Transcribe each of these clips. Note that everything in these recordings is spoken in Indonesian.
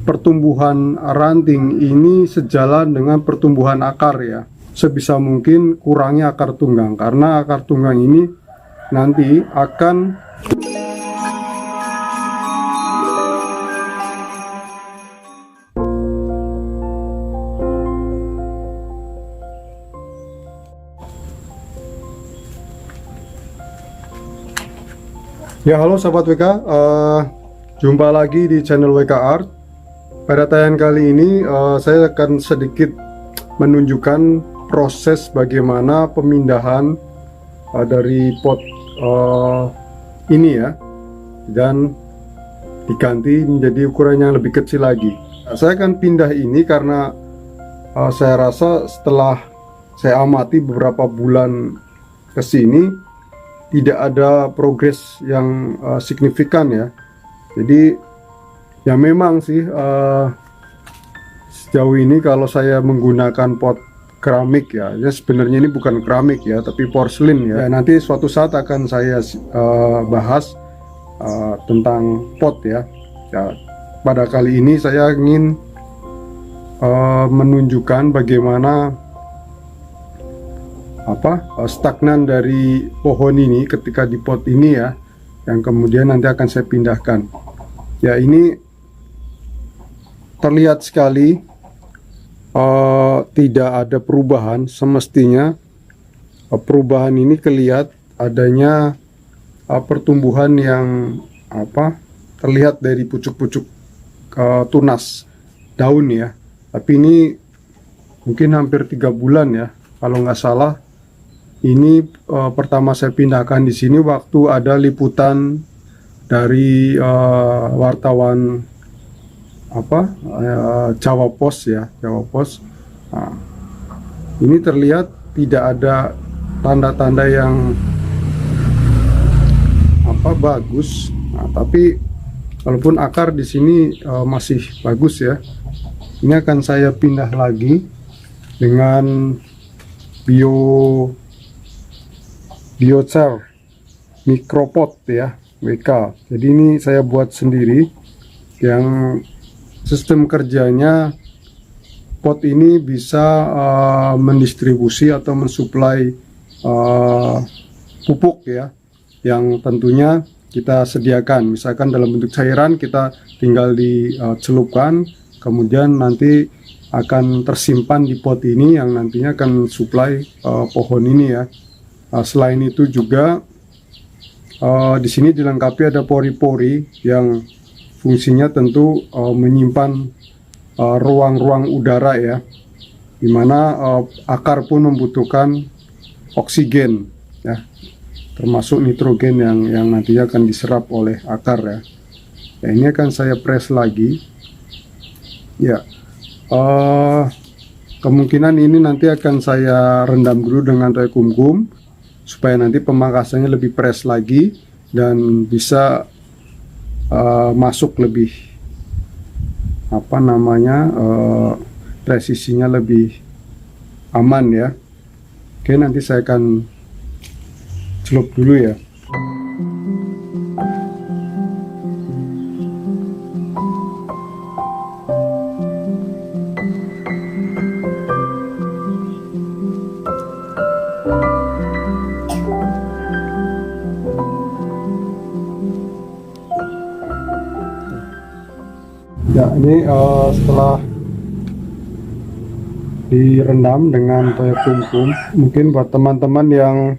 pertumbuhan ranting ini sejalan dengan pertumbuhan akar ya. Sebisa mungkin kurangi akar tunggang, karena akar tunggang ini nanti akan ya. Halo sahabat WK, jumpa lagi di channel WK Art. Pada tayangan kali ini saya akan sedikit menunjukkan proses bagaimana pemindahan dari pot ini ya, dan diganti menjadi ukuran yang lebih kecil lagi. Saya akan pindah ini karena saya rasa setelah saya amati beberapa bulan ke sini tidak ada progres yang signifikan ya. Jadi ya memang sih sejauh ini kalau saya menggunakan pot keramik ya sebenarnya ini bukan keramik ya, tapi porselin ya. Nanti suatu saat akan saya bahas tentang pot ya. Pada kali ini saya ingin menunjukkan bagaimana stagnan dari pohon ini ketika di pot ini ya, yang kemudian nanti akan saya pindahkan ya. Ini terlihat sekali tidak ada perubahan. Semestinya perubahan ini kelihatan adanya pertumbuhan yang terlihat dari pucuk-pucuk tunas daun ya. Tapi ini mungkin hampir 3 bulan ya kalau nggak salah. Ini pertama saya pindahkan di sini waktu ada liputan dari wartawan Jawa Post ya, Jawa Post. Nah, ini terlihat tidak ada tanda-tanda yang bagus. Nah, tapi walaupun akar di sini masih bagus ya. Ini akan saya pindah lagi dengan biochar micropot ya, WK. Jadi ini saya buat sendiri, yang sistem kerjanya pot ini bisa mendistribusi atau mensuplai pupuk ya, yang tentunya kita sediakan. Misalkan dalam bentuk cairan, kita tinggal dicelupkan, kemudian nanti akan tersimpan di pot ini yang nantinya akan suplai pohon ini ya. Selain itu juga di sini dilengkapi ada pori-pori yang fungsinya tentu menyimpan ruang-ruang udara ya, dimana akar pun membutuhkan oksigen ya, termasuk nitrogen yang nantinya akan diserap oleh akar ya. Ini akan saya press lagi ya. Kemungkinan ini nanti akan saya rendam dulu dengan toya kumkum supaya nanti pemangkasannya lebih press lagi dan bisa masuk lebih presisinya lebih aman ya. Oke, nanti saya akan celup dulu ya. Ya, ini setelah direndam dengan toya kumkum, mungkin buat teman-teman yang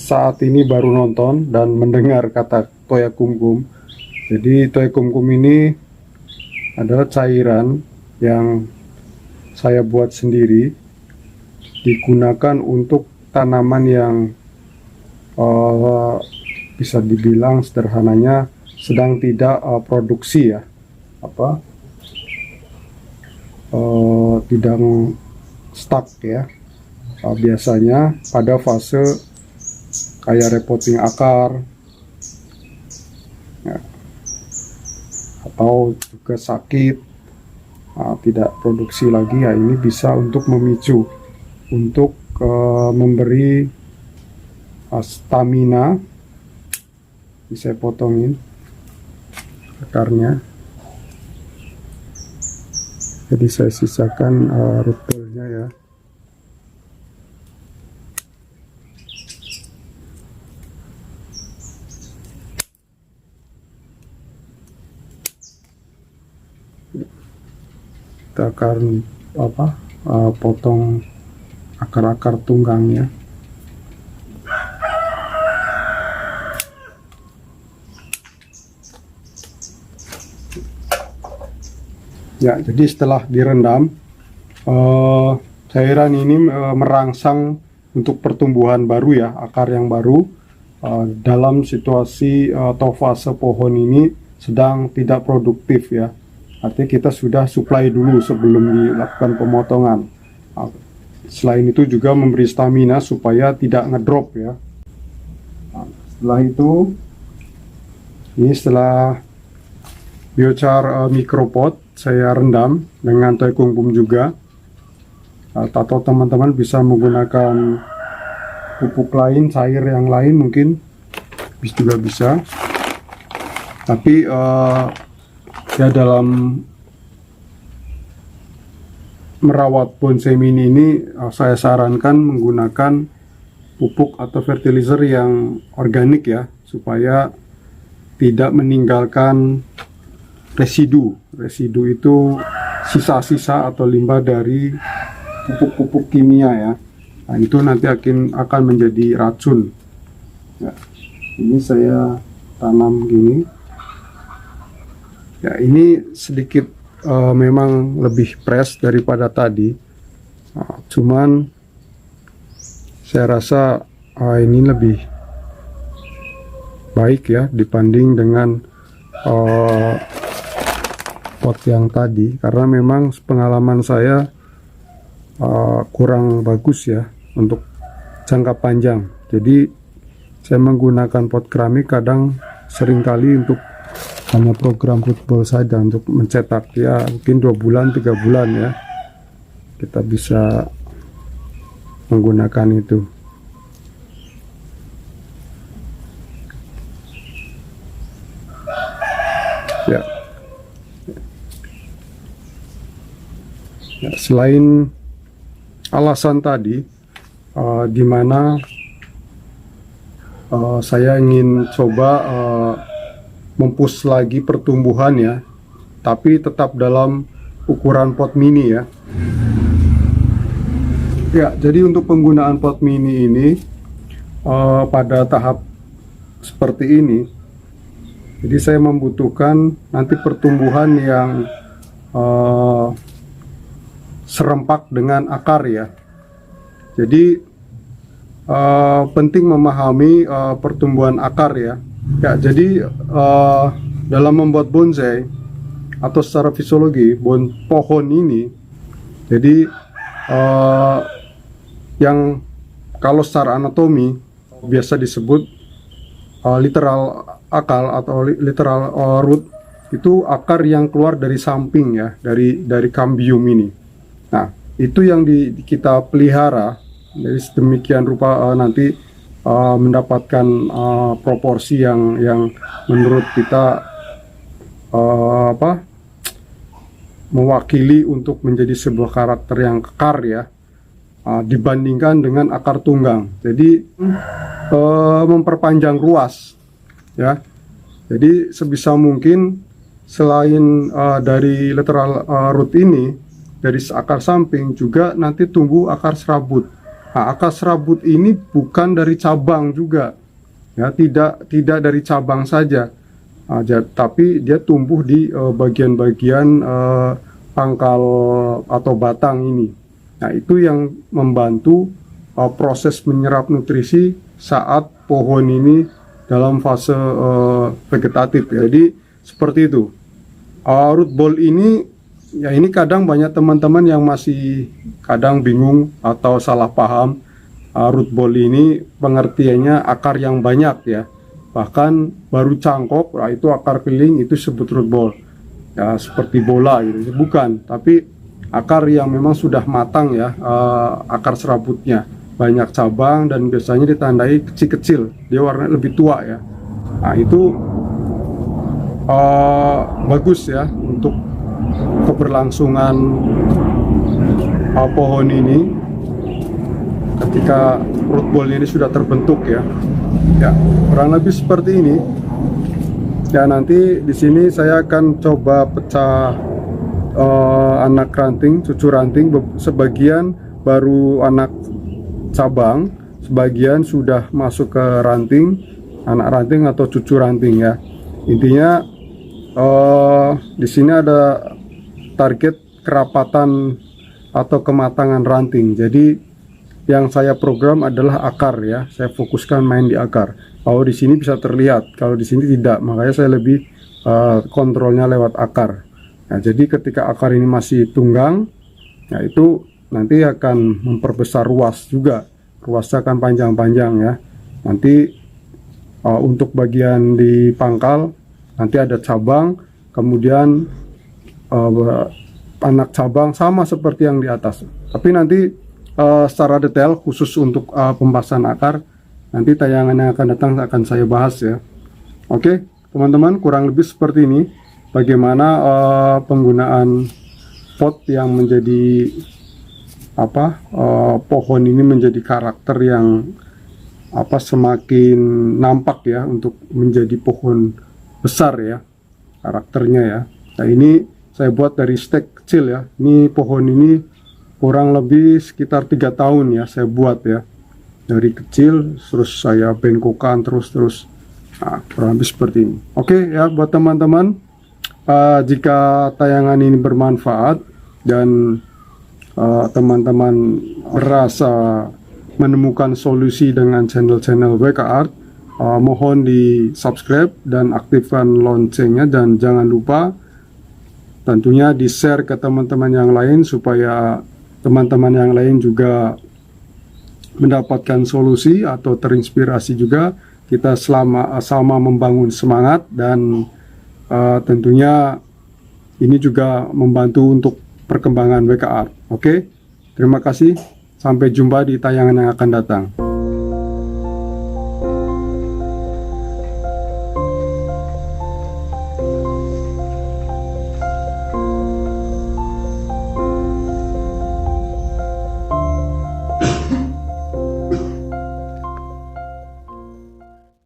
saat ini baru nonton dan mendengar kata toya kumkum, jadi toya kumkum ini adalah cairan yang saya buat sendiri, digunakan untuk tanaman yang bisa dibilang sederhananya sedang tidak produksi ya, tidak stuck ya. Biasanya pada fase kayak repotting akar ya, atau juga sakit, tidak produksi lagi ya, ini bisa untuk memicu, untuk memberi stamina. Bisa potongin akarnya Jadi saya sisakan root ball-nya ya. Kita akan potong akar-akar tunggangnya. Ya, jadi setelah direndam, cairan ini merangsang untuk pertumbuhan baru ya, akar yang baru dalam situasi atau fase pohon ini sedang tidak produktif ya. Artinya kita sudah supply dulu sebelum dilakukan pemotongan. Selain itu juga memberi stamina supaya tidak ngedrop ya. Setelah itu, ini setelah biochar micropot saya rendam dengan Toikumkum juga, atau teman-teman bisa menggunakan pupuk lain, cair yang lain mungkin juga bisa. Tapi ya dalam merawat bonsai mini ini saya sarankan menggunakan pupuk atau fertilizer yang organik ya, supaya tidak meninggalkan residu. Residu itu sisa-sisa atau limbah dari pupuk-pupuk kimia ya. Nah, itu nanti akan menjadi racun. Ya, ini saya tanam gini. Ya, ini sedikit memang lebih fresh daripada tadi. Cuman saya rasa ini lebih baik ya dibanding dengan pot yang tadi, karena memang pengalaman saya kurang bagus ya untuk jangka panjang. Jadi saya menggunakan pot keramik kadang seringkali untuk hanya program football saja, untuk mencetak ya mungkin 2 bulan 3 bulan ya kita bisa menggunakan itu. Ya. Ya, selain alasan tadi, di mana saya ingin coba mempush lagi pertumbuhan ya, tapi tetap dalam ukuran pot mini ya. Ya, jadi untuk penggunaan pot mini ini pada tahap seperti ini, jadi saya membutuhkan nanti pertumbuhan yang serempak dengan akar ya. Jadi penting memahami pertumbuhan akar ya. Ya, jadi dalam membuat bonsai atau secara fisiologi pohon ini, jadi yang kalau secara anatomi biasa disebut literal akar atau literal root, itu akar yang keluar dari samping ya, dari kambium ini. Nah, itu yang kita pelihara dari sedemikian rupa nanti mendapatkan proporsi yang menurut kita mewakili untuk menjadi sebuah karakter yang kekar ya, dibandingkan dengan akar tunggang. Jadi memperpanjang ruas ya. Jadi sebisa mungkin selain dari lateral root ini, dari akar samping juga nanti tumbuh akar serabut. Nah, akar serabut ini bukan dari cabang juga ya, tidak dari cabang saja, tapi dia tumbuh di bagian-bagian pangkal atau batang ini. Nah, itu yang membantu proses menyerap nutrisi saat pohon ini dalam fase vegetatif. Jadi seperti itu. Root ball ini ya, ini kadang banyak teman-teman yang masih kadang bingung atau salah paham. Root ball ini pengertiannya akar yang banyak ya, bahkan baru cangkok, itu akar keliling, itu sebut root ball ya, seperti bola gitu. Bukan, tapi akar yang memang sudah matang ya, akar serabutnya banyak cabang dan biasanya ditandai kecil-kecil, dia warnanya lebih tua ya. Nah, itu bagus ya untuk keberlangsungan pohon ini ketika root ball ini sudah terbentuk ya. Ya, kurang lebih seperti ini. Ya, nanti di sini saya akan coba pecah anak ranting, cucu ranting. Sebagian baru anak cabang, sebagian sudah masuk ke ranting, anak ranting atau cucu ranting ya. Intinya di sini ada target kerapatan atau kematangan ranting. Jadi yang saya program adalah akar ya. Saya fokuskan main di akar. Kalau di sini bisa terlihat, kalau di sini tidak. Makanya saya lebih kontrolnya lewat akar. Nah, jadi ketika akar ini masih tunggang, nah itu nanti akan memperbesar ruas juga. Ruasnya akan panjang-panjang ya. Nanti untuk bagian di pangkal nanti ada cabang, kemudian anak cabang sama seperti yang di atas. Tapi nanti secara detail khusus untuk pembahasan akar nanti tayangan yang akan datang akan saya bahas ya. Oke, teman-teman, kurang lebih seperti ini bagaimana penggunaan pot yang menjadi pohon ini menjadi karakter yang semakin nampak ya untuk menjadi pohon besar ya karakternya ya. Nah, ini saya buat dari stek kecil ya. Ini pohon ini kurang lebih sekitar 3 tahun ya saya buat ya, dari kecil terus saya bengkokkan terus. Nah, kurang lebih seperti ini. Oke ya, buat teman-teman, jika tayangan ini bermanfaat dan teman-teman merasa menemukan solusi dengan channel-channel WK Art, mohon di subscribe dan aktifkan loncengnya, dan jangan lupa tentunya di share ke teman-teman yang lain supaya teman-teman yang lain juga mendapatkan solusi atau terinspirasi juga. Kita sama membangun semangat, dan tentunya ini juga membantu untuk perkembangan WK Art. Oke, terima kasih. Sampai jumpa di tayangan yang akan datang.